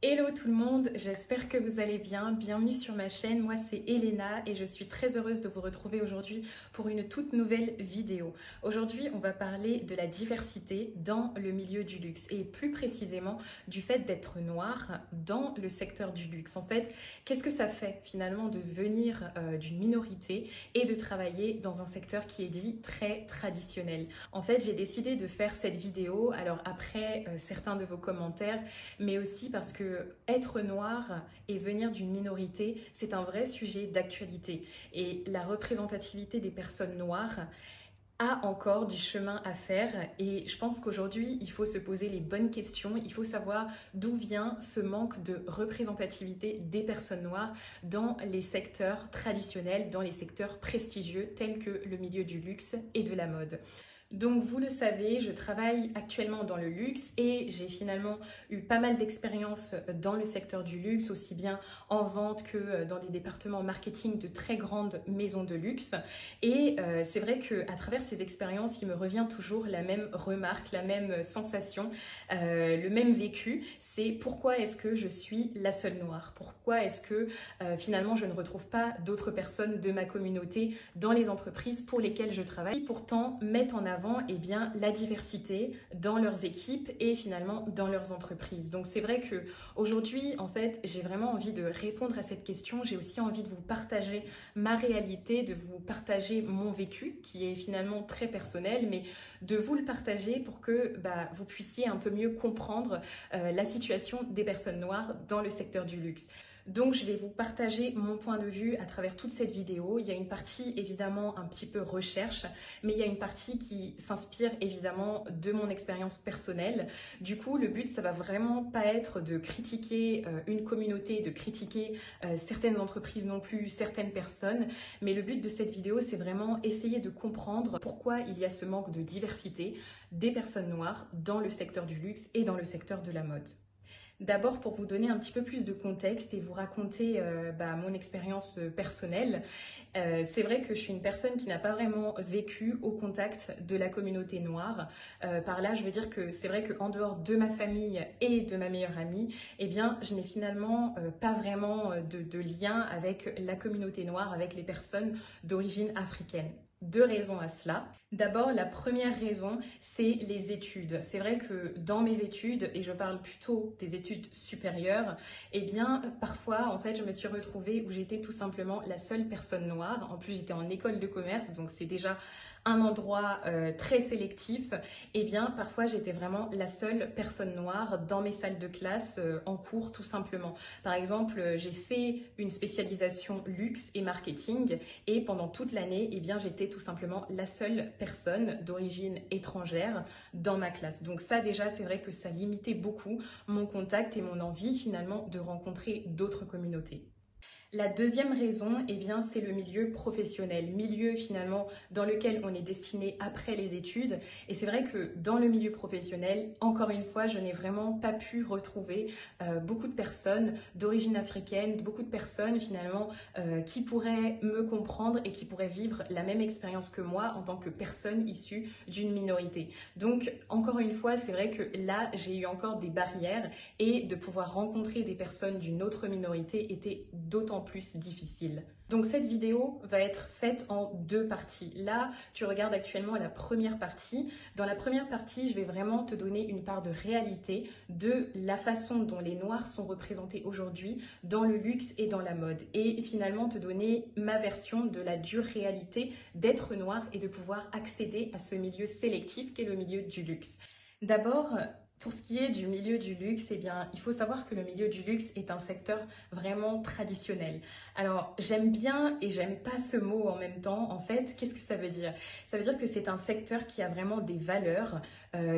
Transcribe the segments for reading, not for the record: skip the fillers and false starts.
Hello tout le monde, j'espère que vous allez bien. Bienvenue sur ma chaîne, moi c'est Elena et je suis très heureuse de vous retrouver aujourd'hui pour une toute nouvelle vidéo. Aujourd'hui on va parler de la diversité dans le milieu du luxe et plus précisément du fait d'être noir dans le secteur du luxe. En fait, qu'est-ce que ça fait finalement de venir d'une minorité et de travailler dans un secteur qui est dit très traditionnel? En fait, j'ai décidé de faire cette vidéo, alors après certains de vos commentaires, mais aussi parce que être noir et venir d'une minorité, c'est un vrai sujet d'actualité. Et la représentativité des personnes noires a encore du chemin à faire et je pense qu'aujourd'hui il faut se poser les bonnes questions, il faut savoir d'où vient ce manque de représentativité des personnes noires dans les secteurs traditionnels, dans les secteurs prestigieux tels que le milieu du luxe et de la mode. Donc vous le savez, je travaille actuellement dans le luxe et j'ai finalement eu pas mal d'expériences dans le secteur du luxe, aussi bien en vente que dans des départements marketing de très grandes maisons de luxe. Et c'est vrai qu'à travers ces expériences, il me revient toujours la même remarque, la même sensation, le même vécu. C'est pourquoi est-ce que je suis la seule noire? Pourquoi est-ce que finalement je ne retrouve pas d'autres personnes de ma communauté dans les entreprises pour lesquelles je travaille, qui pourtant mettent en avant bien, la diversité dans leurs équipes et finalement dans leurs entreprises. Donc c'est vrai que aujourd'hui, en fait, j'ai vraiment envie de répondre à cette question. J'ai aussi envie de vous partager ma réalité, de vous partager mon vécu qui est finalement très personnel, mais de vous le partager pour que vous puissiez un peu mieux comprendre la situation des personnes noires dans le secteur du luxe. Donc je vais vous partager mon point de vue à travers toute cette vidéo. Il y a une partie évidemment un petit peu recherche, mais il y a une partie qui s'inspire évidemment de mon expérience personnelle. Du coup, le but, ça va vraiment pas être de critiquer une communauté, de critiquer certaines entreprises non plus, certaines personnes, mais le but de cette vidéo, c'est vraiment essayer de comprendre pourquoi il y a ce manque de diversité des personnes noires dans le secteur du luxe et dans le secteur de la mode. D'abord, pour vous donner un petit peu plus de contexte et vous raconter mon expérience personnelle, c'est vrai que je suis une personne qui n'a pas vraiment vécu au contact de la communauté noire. Par là, je veux dire que c'est vrai qu'en dehors de ma famille et de ma meilleure amie, eh bien, je n'ai finalement pas vraiment de lien avec la communauté noire, avec les personnes d'origine africaine. Deux raisons à cela. D'abord, la première raison, c'est les études. C'est vrai que dans mes études, et je parle plutôt des études supérieures, eh bien, parfois, en fait, je me suis retrouvée où j'étais tout simplement la seule personne noire. En plus, j'étais en école de commerce, donc c'est déjà un endroit très sélectif. Eh bien, parfois, j'étais vraiment la seule personne noire dans mes salles de classe, en cours, tout simplement. Par exemple, j'ai fait une spécialisation luxe et marketing, et pendant toute l'année, eh bien, j'étais tout simplement la seule personne d'origine étrangère dans ma classe. Donc ça, déjà, c'est vrai que ça limitait beaucoup mon contact et mon envie, finalement, de rencontrer d'autres communautés. La deuxième raison, eh bien, c'est le milieu professionnel, milieu finalement dans lequel on est destiné après les études. Et c'est vrai que dans le milieu professionnel, encore une fois, je n'ai vraiment pas pu retrouver beaucoup de personnes d'origine africaine, beaucoup de personnes finalement qui pourraient me comprendre et qui pourraient vivre la même expérience que moi en tant que personne issue d'une minorité. Donc, encore une fois, c'est vrai que là, j'ai eu encore des barrières et de pouvoir rencontrer des personnes d'une autre minorité était d'autant plus difficile. Donc cette vidéo va être faite en deux parties. Là, tu regardes actuellement la première partie. Dans la première partie, je vais vraiment te donner une part de réalité de la façon dont les Noirs sont représentés aujourd'hui dans le luxe et dans la mode. Et finalement te donner ma version de la dure réalité d'être noir et de pouvoir accéder à ce milieu sélectif qu'est le milieu du luxe. D'abord, pour ce qui est du milieu du luxe, eh bien, il faut savoir que le milieu du luxe est un secteur vraiment traditionnel. Alors, j'aime bien et j'aime pas ce mot en même temps. En fait, qu'est-ce que ça veut dire? Ça veut dire que c'est un secteur qui a vraiment des valeurs,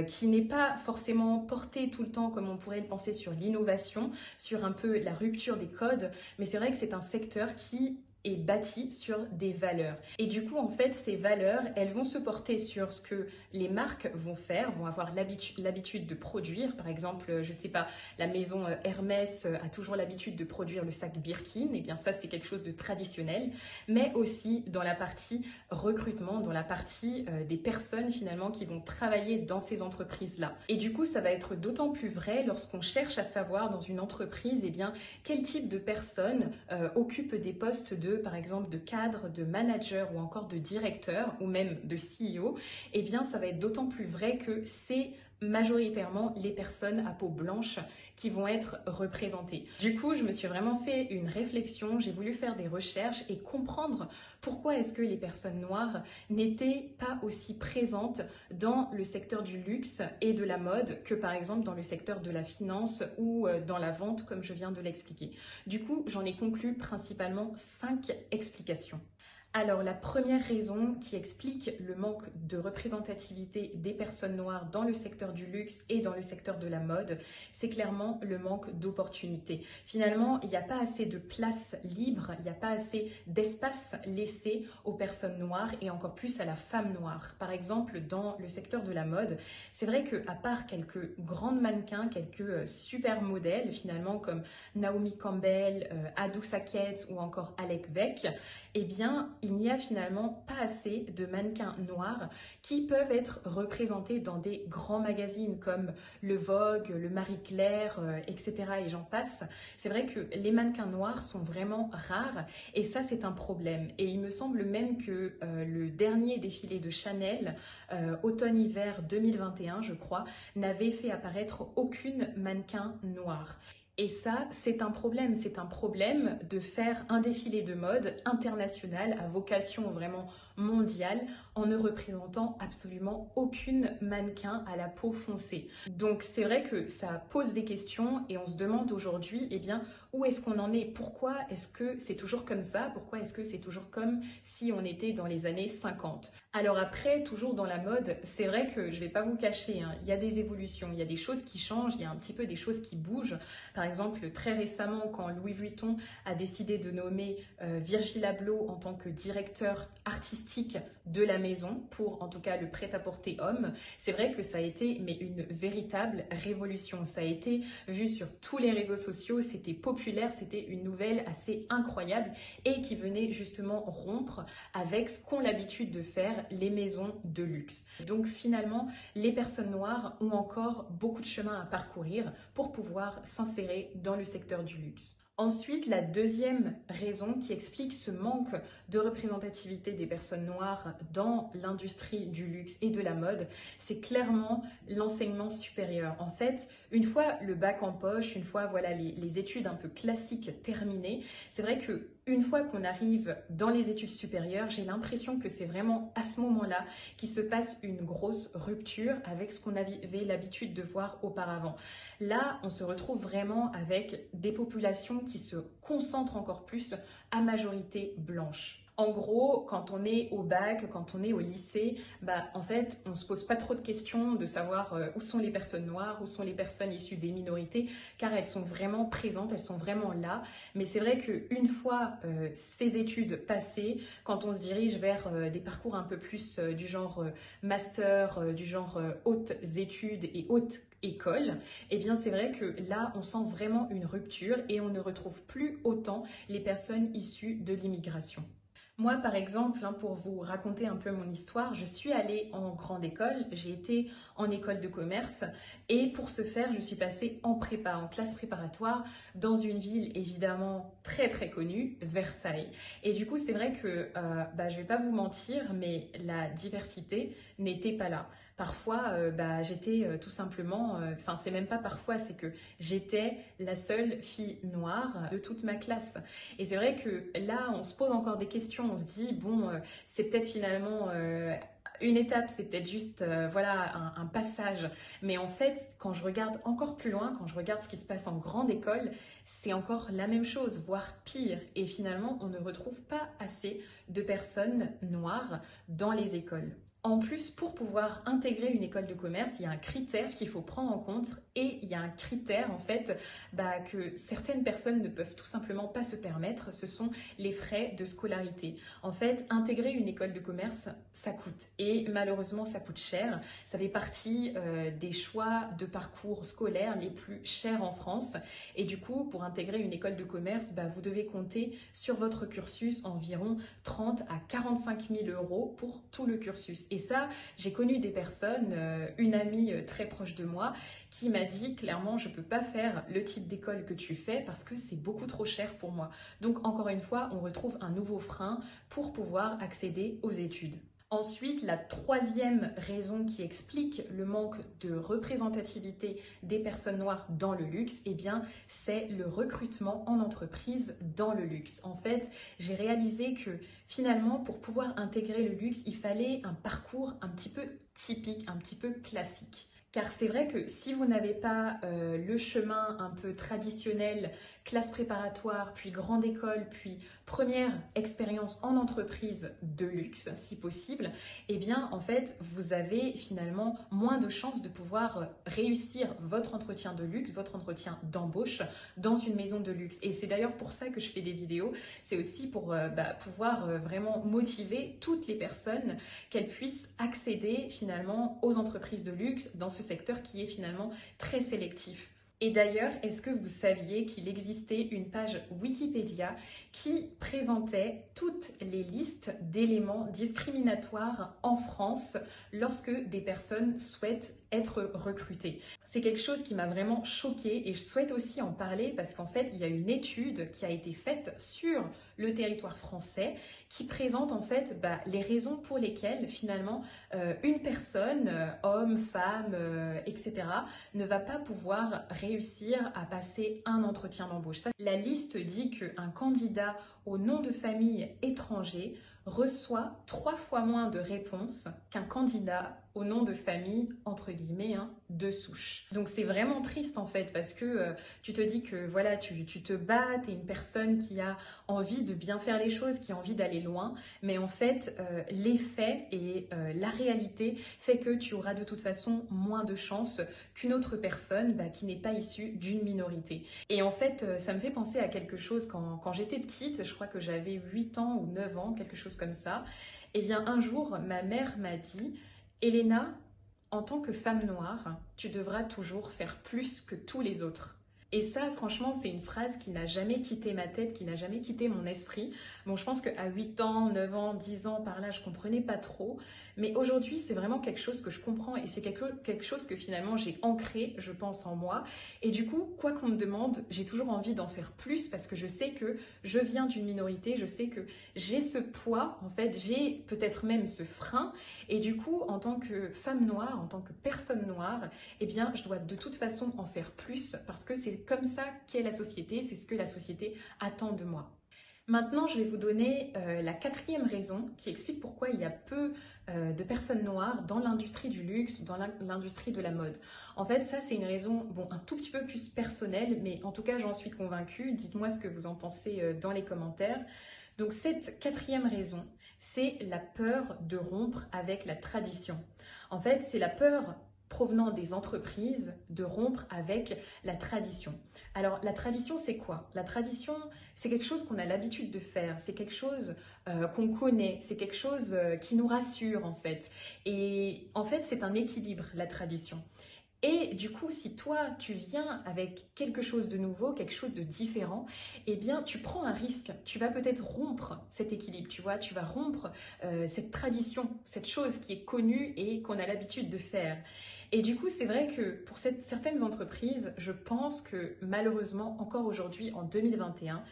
qui n'est pas forcément porté tout le temps comme on pourrait le penser sur l'innovation, sur un peu la rupture des codes, mais c'est vrai que c'est un secteur qui est bâti sur des valeurs. Et du coup, en fait, ces valeurs, elles vont se porter sur ce que les marques vont faire, vont avoir l'habitude de produire. Par exemple, je sais pas, la maison Hermès a toujours l'habitude de produire le sac Birkin. Et bien ça, c'est quelque chose de traditionnel. Mais aussi dans la partie recrutement, dans la partie des personnes finalement qui vont travailler dans ces entreprises-là. Et du coup, ça va être d'autant plus vrai lorsqu'on cherche à savoir dans une entreprise, eh bien, quel type de personnes occupent des postes par exemple, de cadre, de manager ou encore de directeur ou même de CEO, eh bien, ça va être d'autant plus vrai que c'est majoritairement les personnes à peau blanche qui vont être représentées. Du coup, je me suis vraiment fait une réflexion, j'ai voulu faire des recherches et comprendre pourquoi est-ce que les personnes noires n'étaient pas aussi présentes dans le secteur du luxe et de la mode que par exemple dans le secteur de la finance ou dans la vente comme je viens de l'expliquer. Du coup, j'en ai conclu principalement 5 explications. Alors, la première raison qui explique le manque de représentativité des personnes noires dans le secteur du luxe et dans le secteur de la mode, c'est clairement le manque d'opportunités. Finalement, il n'y a pas assez de place libre, il n'y a pas assez d'espace laissé aux personnes noires et encore plus à la femme noire. Par exemple, dans le secteur de la mode, c'est vrai qu'à part quelques grandes mannequins, quelques super modèles finalement comme Naomi Campbell, Adu Saket ou encore Alec Beck, eh bien, il n'y a finalement pas assez de mannequins noirs qui peuvent être représentés dans des grands magazines comme le Vogue, le Marie Claire, etc. et j'en passe. C'est vrai que les mannequins noirs sont vraiment rares et ça, c'est un problème. Et il me semble même que le dernier défilé de Chanel, automne-hiver 2021, je crois, n'avait fait apparaître aucune mannequin noire. Et ça, c'est un problème de faire un défilé de mode international à vocation vraiment mondiale en ne représentant absolument aucune mannequin à la peau foncée. Donc c'est vrai que ça pose des questions et on se demande aujourd'hui, eh bien, où est-ce qu'on en est? Pourquoi est-ce que c'est toujours comme ça? Pourquoi est-ce que c'est toujours comme si on était dans les années 50? Alors après, toujours dans la mode, c'est vrai que je vais pas vous cacher, hein, il y a des évolutions, il y a des choses qui changent, il y a un petit peu des choses qui bougent. Par exemple, très récemment, quand Louis Vuitton a décidé de nommer Virgil Abloh en tant que directeur artistique de la maison pour en tout cas le prêt-à-porter homme, c'est vrai que ça a été mais une véritable révolution. Ça a été vu sur tous les réseaux sociaux, c'était populaire, c'était une nouvelle assez incroyable et qui venait justement rompre avec ce qu'ont l'habitude de faire les maisons de luxe. Donc finalement, les personnes noires ont encore beaucoup de chemin à parcourir pour pouvoir s'insérer dans le secteur du luxe. Ensuite, la deuxième raison qui explique ce manque de représentativité des personnes noires dans l'industrie du luxe et de la mode, c'est clairement l'enseignement supérieur. En fait, une fois le bac en poche, une fois voilà, les études un peu classiques terminées, c'est vrai que une fois qu'on arrive dans les études supérieures, j'ai l'impression que c'est vraiment à ce moment-là qu'il se passe une grosse rupture avec ce qu'on avait l'habitude de voir auparavant. Là, on se retrouve vraiment avec des populations qui se concentrent encore plus à majorité blanche. En gros, quand on est au bac, quand on est au lycée, en fait, on ne se pose pas trop de questions de savoir où sont les personnes noires, où sont les personnes issues des minorités, car elles sont vraiment présentes, elles sont vraiment là. Mais c'est vrai qu'une fois ces études passées, quand on se dirige vers des parcours un peu plus du genre master, du genre hautes études et hautes école, eh bien c'est vrai que là on sent vraiment une rupture et on ne retrouve plus autant les personnes issues de l'immigration. Moi, par exemple, pour vous raconter un peu mon histoire, je suis allée en grande école, j'ai été en école de commerce et pour ce faire, je suis passée en prépa, en classe préparatoire, dans une ville évidemment très très connue, Versailles. Et du coup, c'est vrai que, je vais pas vous mentir, mais la diversité n'était pas là. Parfois, j'étais tout simplement, c'est même pas parfois, c'est que j'étais la seule fille noire de toute ma classe. Et c'est vrai que là, on se pose encore des questions, on se dit, bon, c'est peut-être finalement une étape, c'est peut-être juste un passage. Mais en fait, quand je regarde encore plus loin, quand je regarde ce qui se passe en grande école, c'est encore la même chose, voire pire. Et finalement, on ne retrouve pas assez de personnes noires dans les écoles. En plus, pour pouvoir intégrer une école de commerce, il y a un critère qu'il faut prendre en compte Et il y a un critère en fait que certaines personnes ne peuvent tout simplement pas se permettre, ce sont les frais de scolarité. En fait, intégrer une école de commerce, ça coûte et malheureusement ça coûte cher. Ça fait partie des choix de parcours scolaires les plus chers en France et du coup pour intégrer une école de commerce, vous devez compter sur votre cursus environ 30 à 45 000 € pour tout le cursus. Et ça, j'ai connu des personnes, une amie très proche de moi qui m'a dit clairement je ne peux pas faire le type d'école que tu fais parce que c'est beaucoup trop cher pour moi. Donc encore une fois, on retrouve un nouveau frein pour pouvoir accéder aux études. Ensuite, la troisième raison qui explique le manque de représentativité des personnes noires dans le luxe, c'est le recrutement en entreprise dans le luxe. En fait, j'ai réalisé que finalement, pour pouvoir intégrer le luxe, il fallait un parcours un petit peu typique, un petit peu classique. Car c'est vrai que si vous n'avez pas le chemin un peu traditionnel, classe préparatoire, puis grande école, puis première expérience en entreprise de luxe, si possible, en fait, vous avez finalement moins de chances de pouvoir réussir votre entretien de luxe, votre entretien d'embauche dans une maison de luxe. Et c'est d'ailleurs pour ça que je fais des vidéos. C'est aussi pour pouvoir vraiment motiver toutes les personnes qu'elles puissent accéder finalement aux entreprises de luxe dans ce secteur qui est finalement très sélectif. Et d'ailleurs, est-ce que vous saviez qu'il existait une page Wikipédia qui présentait toutes les listes d'éléments discriminatoires en France lorsque des personnes souhaitent être recrutées? C'est quelque chose qui m'a vraiment choquée et je souhaite aussi en parler parce qu'en fait, il y a une étude qui a été faite sur le territoire français qui présente en fait les raisons pour lesquelles finalement une personne, homme, femme, etc., ne va pas pouvoir réussir à passer un entretien d'embauche. La liste dit qu'un candidat au nom de famille étranger reçoit 3 fois moins de réponses qu'un candidat au nom de famille, entre guillemets, de souche. Donc c'est vraiment triste en fait parce que tu te dis que voilà, tu te bats, tu es une personne qui a envie de bien faire les choses, qui a envie d'aller loin, mais en fait les faits et la réalité fait que tu auras de toute façon moins de chances qu'une autre personne qui n'est pas issue d'une minorité. Et en fait ça me fait penser à quelque chose quand j'étais petite, je crois que j'avais 8 ans ou 9 ans, quelque chose comme ça. Un jour ma mère m'a dit: Elena, en tant que femme noire, tu devras toujours faire plus que tous les autres. Et ça, franchement, c'est une phrase qui n'a jamais quitté ma tête, qui n'a jamais quitté mon esprit. Bon, je pense qu'à 8 ans, 9 ans, 10 ans, par là, je ne comprenais pas trop. Mais aujourd'hui, c'est vraiment quelque chose que je comprends et c'est quelque chose que finalement j'ai ancré, je pense, en moi. Et du coup, quoi qu'on me demande, j'ai toujours envie d'en faire plus parce que je sais que je viens d'une minorité, je sais que j'ai ce poids, en fait, j'ai peut-être même ce frein. Et du coup, en tant que femme noire, en tant que personne noire, je dois de toute façon en faire plus parce que c'est comme ça qu'est la société, c'est ce que la société attend de moi. Maintenant, je vais vous donner la 4e raison qui explique pourquoi il y a peu de personnes noires dans l'industrie du luxe, dans l'industrie de la mode. En fait, ça, c'est une raison un tout petit peu plus personnelle, mais en tout cas, j'en suis convaincue. Dites-moi ce que vous en pensez dans les commentaires. Donc, cette 4e raison, c'est la peur de rompre avec la tradition. En fait, c'est la peur provenant des entreprises de rompre avec la tradition. Alors la tradition c'est quoi? La tradition c'est quelque chose qu'on a l'habitude de faire, c'est quelque chose qu'on connaît, c'est quelque chose qui nous rassure en fait. Et en fait c'est un équilibre la tradition. Et du coup, si toi, tu viens avec quelque chose de nouveau, quelque chose de différent, tu prends un risque. Tu vas peut-être rompre cet équilibre, tu vois, tu vas rompre cette tradition, cette chose qui est connue et qu'on a l'habitude de faire. Et du coup, c'est vrai que pour certaines entreprises, je pense que malheureusement, encore aujourd'hui, en 2021,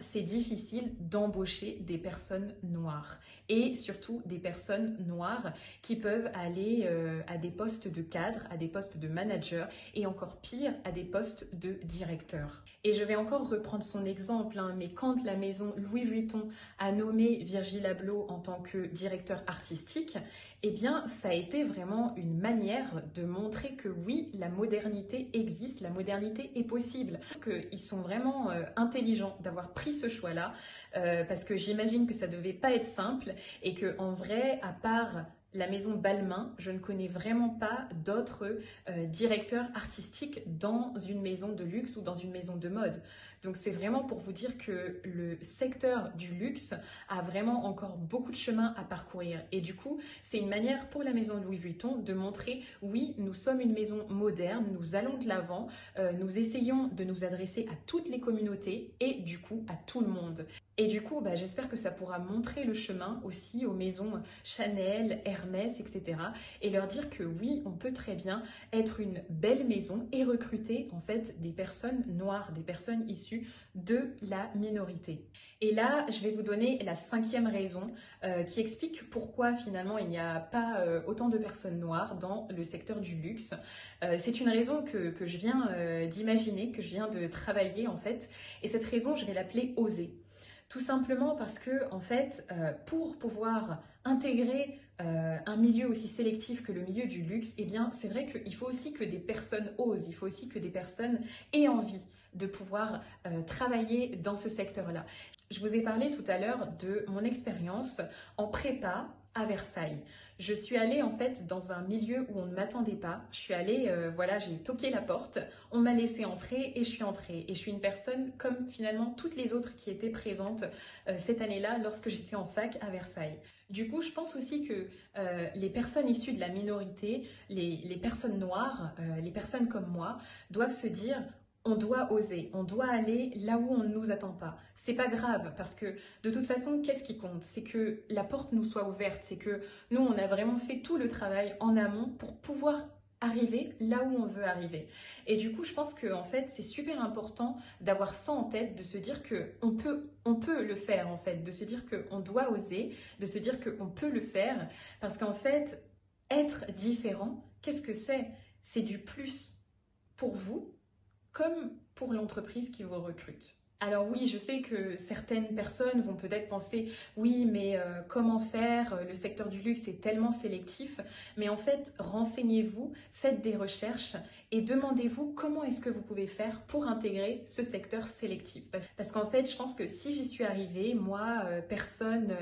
c'est difficile d'embaucher des personnes noires. Et surtout des personnes noires qui peuvent aller à des postes de cadre, à des postes de manager et encore pire, à des postes de directeur. Et je vais encore reprendre son exemple, mais quand la maison Louis Vuitton a nommé Virgil Abloh en tant que directeur artistique, ça a été vraiment une manière de montrer que oui, la modernité existe, la modernité est possible. Qu'ils sont vraiment intelligents d'avoir pris ce choix-là, parce que j'imagine que ça devait pas être simple et que en vrai, à part la maison Balmain, je ne connais vraiment pas d'autres directeurs artistiques dans une maison de luxe ou dans une maison de mode. Donc c'est vraiment pour vous dire que le secteur du luxe a vraiment encore beaucoup de chemin à parcourir. Et du coup, c'est une manière pour la maison Louis Vuitton de montrer, oui, nous sommes une maison moderne, nous allons de l'avant, nous essayons de nous adresser à toutes les communautés et du coup à tout le monde. Et du coup, j'espère que ça pourra montrer le chemin aussi aux maisons Chanel, Hermès, etc. Et leur dire que oui, on peut très bien être une belle maison et recruter en fait des personnes noires, des personnes issues de la minorité. Et là, je vais vous donner la 5e raison qui explique pourquoi finalement il n'y a pas autant de personnes noires dans le secteur du luxe. C'est une raison que je viens d'imaginer, que je viens de travailler en fait. Et cette raison, je vais l'appeler oser. Tout simplement parce que, en fait, pour pouvoir intégrer un milieu aussi sélectif que le milieu du luxe, eh bien, c'est vrai qu'il faut aussi que des personnes osent, il faut aussi que des personnes aient envie de pouvoir travailler dans ce secteur-là. Je vous ai parlé tout à l'heure de mon expérience en prépa à Versailles. Je suis allée en fait dans un milieu où on ne m'attendait pas. Je suis allée, voilà, j'ai toqué la porte, on m'a laissé entrer et je suis entrée. Et je suis une personne comme finalement toutes les autres qui étaient présentes cette année-là lorsque j'étais en fac à Versailles. Du coup, je pense aussi que les personnes issues de la minorité, les personnes noires, les personnes comme moi, doivent se dire: on doit oser, on doit aller là où on ne nous attend pas. C'est pas grave parce que de toute façon, qu'est-ce qui compte? C'est que la porte nous soit ouverte, c'est que nous, on a vraiment fait tout le travail en amont pour pouvoir arriver là où on veut arriver. Et du coup, je pense que en fait, c'est super important d'avoir ça en tête, de se dire que on peut le faire en fait, de se dire que on doit oser, de se dire que on peut le faire parce qu'en fait, être différent, qu'est-ce que c'est? C'est du plus pour vous comme pour l'entreprise qui vous recrute. Alors oui, je sais que certaines personnes vont peut-être penser « oui, mais comment faire? Le secteur du luxe est tellement sélectif. » Mais en fait, renseignez-vous, faites des recherches et demandez-vous comment est-ce que vous pouvez faire pour intégrer ce secteur sélectif. Parce qu'en fait, je pense que si j'y suis arrivée, moi, personne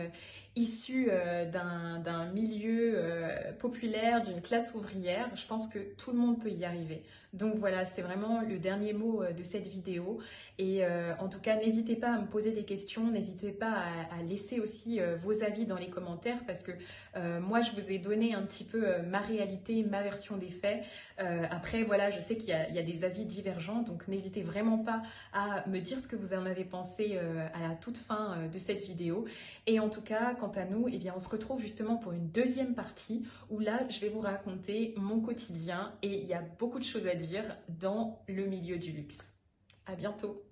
issue d'un milieu populaire, d'une classe ouvrière, je pense que tout le monde peut y arriver. Donc voilà, c'est vraiment le dernier mot de cette vidéo. Et en tout cas, n'hésitez pas à me poser des questions, n'hésitez pas à laisser aussi vos avis dans les commentaires parce que moi, je vous ai donné un petit peu ma réalité, ma version des faits. Après, voilà, je sais qu'il y a des avis divergents, donc n'hésitez vraiment pas à me dire ce que vous en avez pensé à la toute fin de cette vidéo. Et en tout cas, quant à nous, eh bien, on se retrouve justement pour une deuxième partie où là, je vais vous raconter mon quotidien et il y a beaucoup de choses à dire dans le milieu du luxe. À bientôt!